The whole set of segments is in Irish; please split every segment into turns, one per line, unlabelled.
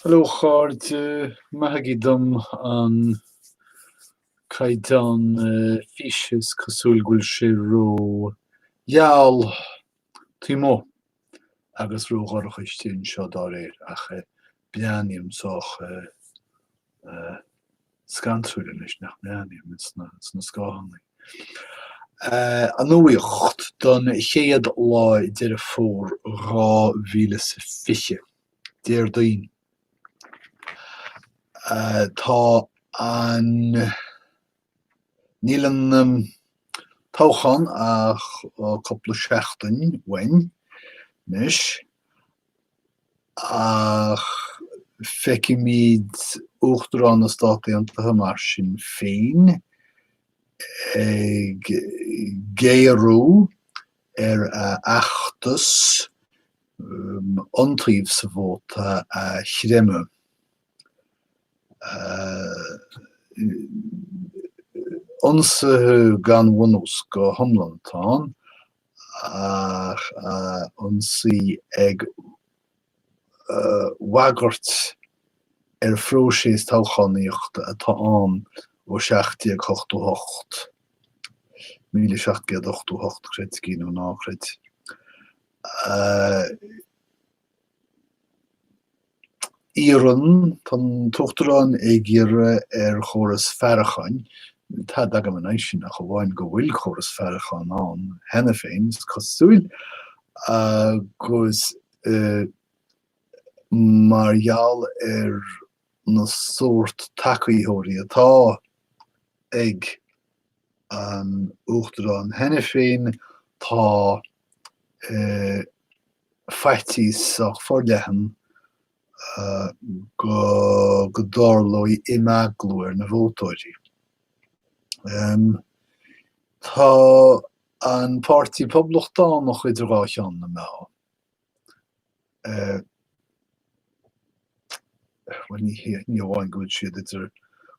Hallo Chord, mahagidom an kaidan fishes kasulgul ro Yal timo agus ro gorchtin shodare ache bianium soch scantruden is nach bianium it's na skahannig. An nuocht dan chéad lá idir voor rá vile se fiche. Deir dain. Tá an nílan táchan ach couple seachtain wein nis ach feici míid uachtar an na státaíontaithe mar sin féin ag géarú achtas antaobh sa bhóta a chreime. Onsa gan bhunos go thomlantán ach onsaí ag wagart fróisés táchaníocht atá an ó 1688 1788 cred cín ó nácred. Íran tan tuachtarán ag iarra chóras fearacháin, tá agam an éis sin a go bhhain go bhfuil chóras fearacháin an hena féin cosúil agus margheall na sórt tacaíoirí atá ag an uachtarán hena féin tá feitís ach forleathan go dárlóí imeaglú na bhótáirí. Tá an pártaí poblachtáin noch idir gáithán na meá. Ní bhhain go siad idir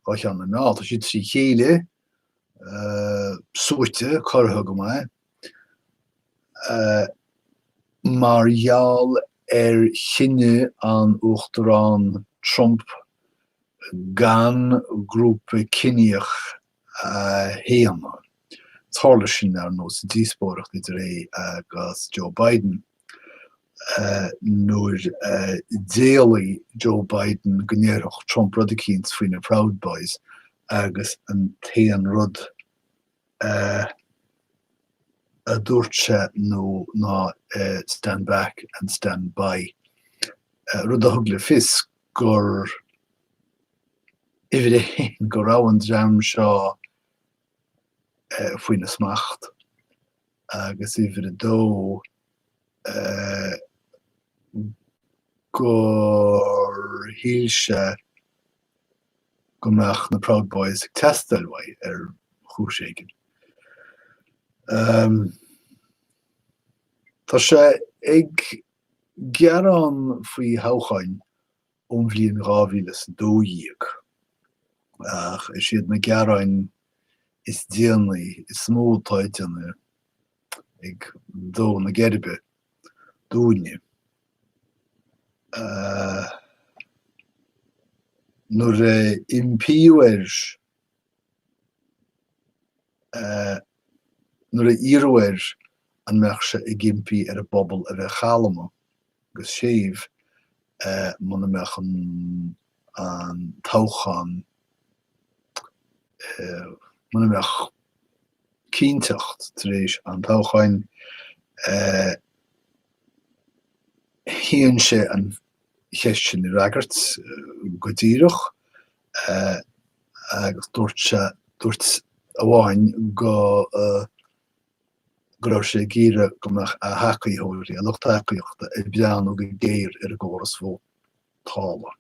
gáithán na meá. Tá siad trí chéile suaite curtha go mbeidh margheall chinne an uachtarán Trump gan grúpa cineach héana. Thála sin ar nó sa díospóireacht idir agus Joe Biden. Nuair déalaí Joe Biden go ndéireadh Trump rud a cíns faoin na Proud Boys agus an taobh rud a dúirte nó ná stand back and stand by. Rud a thugla fios gur ifir go raibh an dream seo faoin na smacht agus ifir dó gur hílte go mbeadh na Proud Boys ag testal ar chúiséigin. Tá sé ag gearán faoi thodhchain ón bhliain 2012 ach is siad na gearáin is déanaí is smó táideanna ag dó na geirbhe dúine. Nuair impíú nuair a íorú an meachse ag gimpí ar a bobbal a bheith chalama agus séomh muna meach an táchan muna meach cínteacht tar éis an táchain híonn sé an cheist i ragart go díreach agus dúirt amháin go raibh sé gíre go mbeadh a thacaíoirí, a lucht tacaíochta i bpeann ó go géir ar a gcóras bhó tála.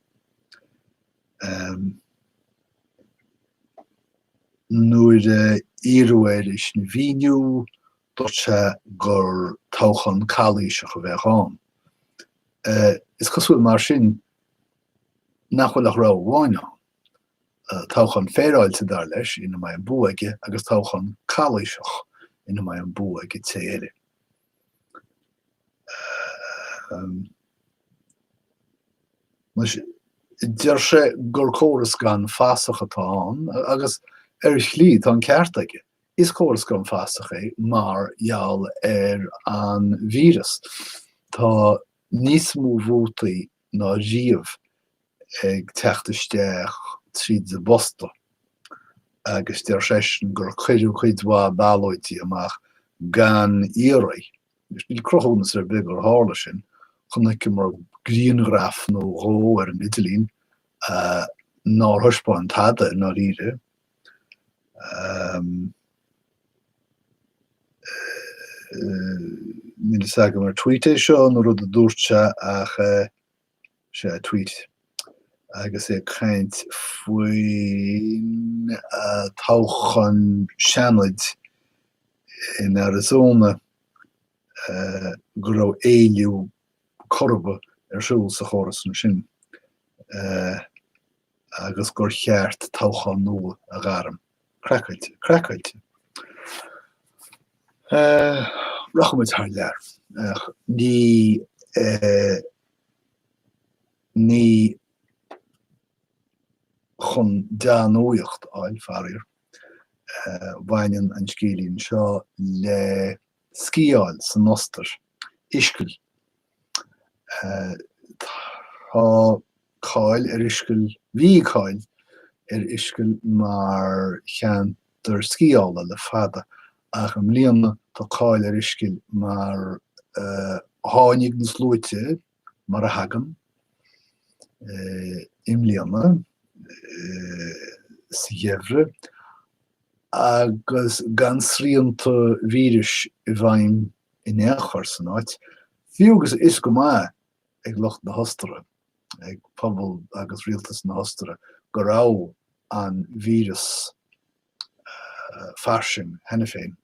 Nuair íorú is na bhíniú dúirt sé gur táchan cáilíseach a bheith an. Is cosúil mar sin nach bhfuil rá bháin an. Táchan féráilte dar leis ina mai an bua aige agus táchan cáilíseach ina mai an bua aige téile. Deir sé gur choras gan fásachatá agus slíd an ceartaige. Is choras gan fásacha mar jaall an vírus. Tá níos mó bhótaí ná riamh ag teachtaisteach tríd de bosta. Agus deir sé gur chuidhá bailóidí amach gan írai. Dus níl crochúnas big ar hála sin, chunaice mar gríongraf nó ró an Italín ná thuspáin tada ná ire. Níl sage mar tweete seo nó rud a dúirte ach sé tweet. Agus é chaint faoin táchan seanid in Arizona go raibh éiliú corba siúil sa choras na sin. Agus gur cheart táchan nua a gharm. Cracailte. Racham tar lear. Ní chun deanóíocht áil farir bhaineann an scílín seo le scíáil san nostar isciúil. Tá cáil isciúil, bhí cáil isciúil mar cheantar scíála le fada ach am líana tá cáil isciúil mar tháinig na slóite mar a hagan imlíana sievre agus gan sríanta vírus I bhaim in éachchar san áit. Fiúgus is go mai ag locht na hostere, ag pobl agus rialtas na hostere go rá an vírus farsing henne féin.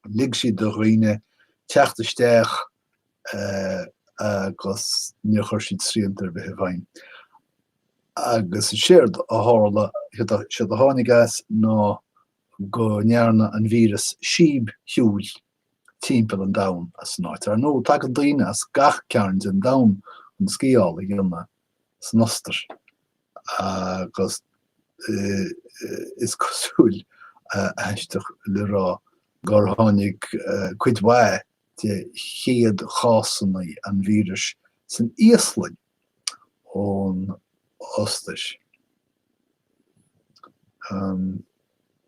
Lig si do roiine teachtaisteach agus níor chuir siad sríantar be bhaim. Agus séird a hála se a hánig gas ná go nearna an vírus síb hiúil timppel an dam as náit. Ar nó take an daine as gach cearns an dam an scíála dhéanana san nostar. Agus is cosúil eisteach le rá gur tháinig cuidhá de chéad chásanna an vírus san íoslainn ón ostais.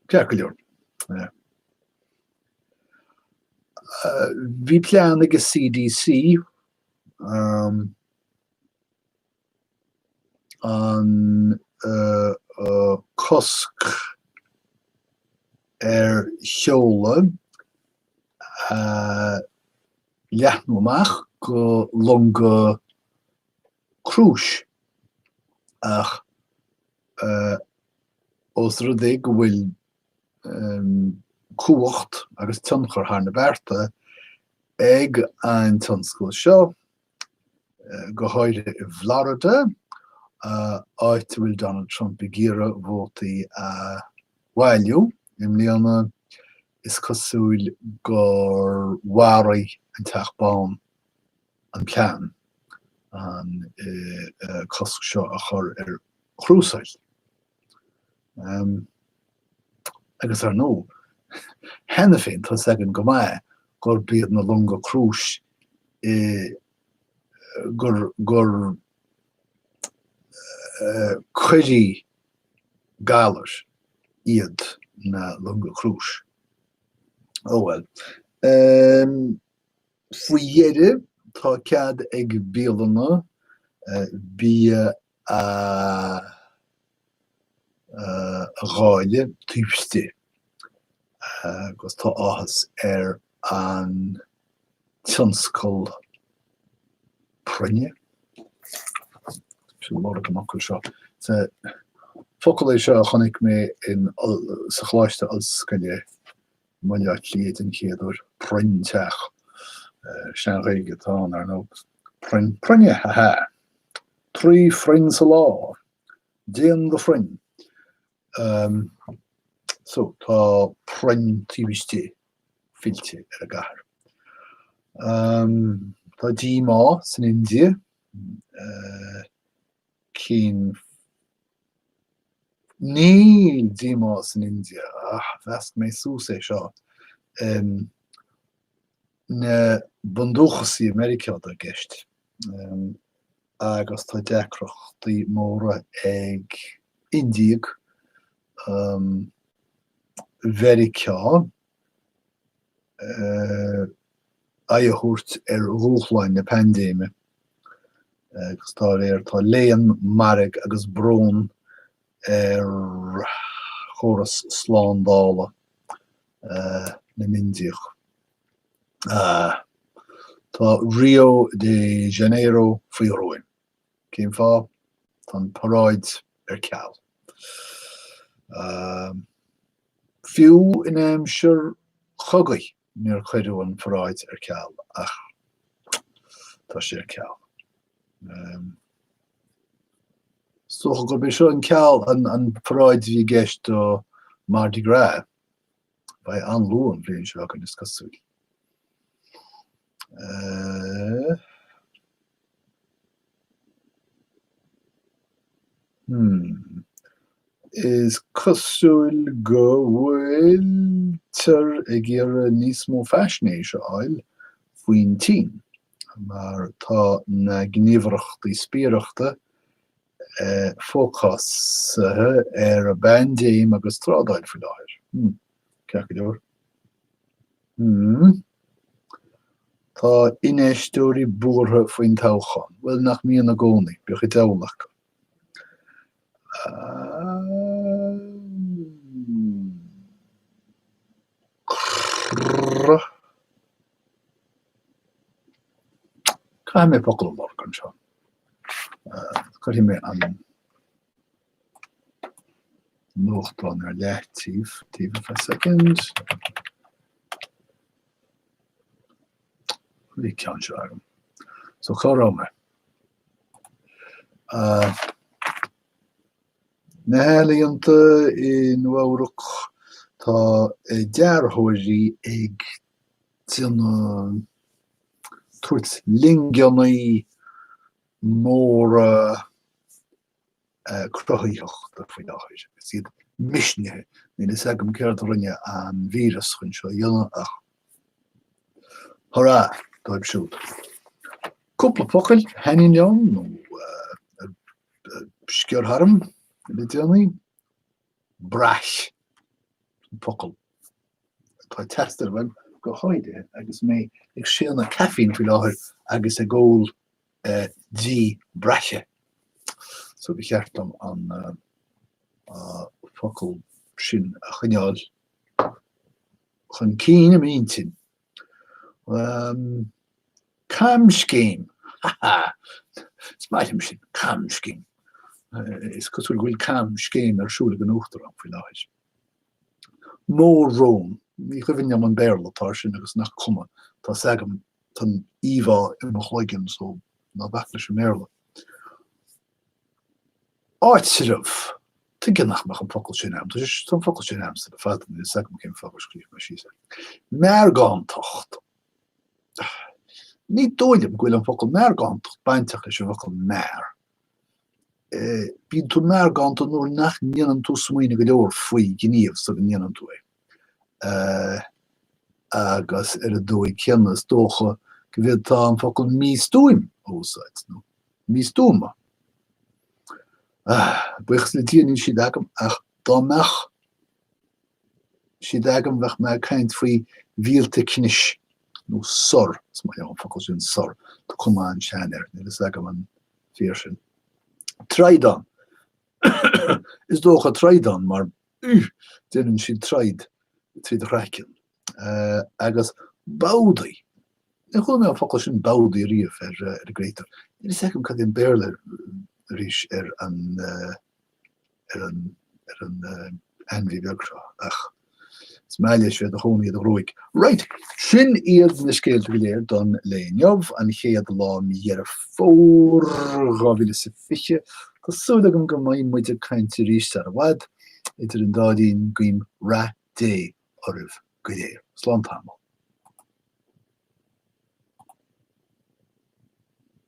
Cear go leor. Bhí plean agus CDC an cosc cheola leathnú amach go longa chrúis ach os rud go bhfuil cuacht agus tionchar thar na bearta ag an tionscúil seo go háire I Florida áit bhfuil Donald Trump I gcíre vótaí a bhailiú im líana is cosúil gur mharaigh an teachbán an ceann an cosc seo a chur chrúsáil. Agus ar nó henne féin tá segan go mai gur bíad na longa chrúis gur chuirí galar iad na longa chrúis. Oh well. Faoihéide tá cead ag bíalana bí a gáile tíbste agus tá áthas an tionscol prine. Mór amach seo. Focail é seo chonig mé in sa chláiste als scaile muile líad in chéadúir printeach sean réige tá ar nó prinne ha. Trí frin sa lá, déan do frin. So tá prin tíbiste filte ar a gahar. Tá dí má san India chin níl dímas in India vest mé súsé seo na bunduchasí Amerika a gist agus tá decrochtaí móra ag Indiag very ceán ahuirt rúchlein na pandéime agus tá tá léon marg agus brn choras sláándála na Indiach. Tá Rio de Janeiro faoiróin. Céim fá tan paráid ceall. Fiú in aimsir chugaí níor chuireú an paráid ceall ach tá sé ceall. So go be seo an ceall an paráid bhí gceist do Mardi Gras ba an luúan bhíonn seo an is cosúil. Is cosúil go bhfuil tar ag iarra níos mó feisné seo áil faoin tí, mar tá na gníomhaireachtaí spíoireachta fócasathe ar a bandéim agus trádáil faoi láthir. Ceach go leor. Tá inéistóirí búrtha faoin toghcháin. Well nach míon na gcónaí, beag i dteaghlach. Cai mé focail an bhar gan seo. Chuir mé an nóchtán ar leithtíh, tíh for a second. Bhí ceann seo agam. So chorá na héalaíonta in Uamhreacht tá dearthóirí ag tuairt lingeannaí móra cruthaíochta faoi láthir. Siad misnithe ní is agam céard rinne an vírus chun seo dhéanamh ach. Thorá dáib siúd. Cúpla focail henin leon nó scior harm le déanaí brais focail. Tá testar bhain go háide agus mé ag síalna caffín faoi láthir agus a ggóil dí braise. So bhí cheartlam an focail sin a chuineáil chun cín am intin. Cam scéim. Smailm sin cam scéim. Is cosúil bhfuil cam scéim arsúla an uachtar an faoi láthir. Mór Róm. Ní chuimhne an béal atá sin agus nach cuma. Tá sagam tan íomhá i mo chloigeann so ná bheith leis an méarla. Áit sirmh tuigeannach meach an focail sin am. Tá an focail sin am sa de fatan is sagam céim fábhar scríomh mar síosa. Meargántocht. Ní dóilem gohfuil an focail meargántocht bainteach leis an focail mear. Bíonn tú meargánta nuair nach ndéanann tú smaoine go leor faoi gníomh sa go ndéanann tú agus ar a dóigh ceannas dócha go bhfuil tá an focail místúim ósáid nó místúma. Buchas le díanaí siad agam ach dá meach siad agam bheith me caint faoi bhíalta cnis nó sor, is mai an focail sin sor, tá cuma an sean ar, ní is agam an fíor sin. Traidan. Is dócha traidan, mar déanann siad traid tríd raiceann. Agus bádaí. Ní chuil mé an focail sin bádaí riamh ar a gréitar. Ní is agam cad an béarla rís ar an enví beagseo ach smaile sé a choní a roiig. Right, sin iad na scéalte go léir don léinneamh an chéad lá míar fór gáhíle sa fiche. Tásúla agam go mbeidh muide cainte ríiste ar a bhaid idir an dádaín guím rá dé oribh go léir. Slán tamil.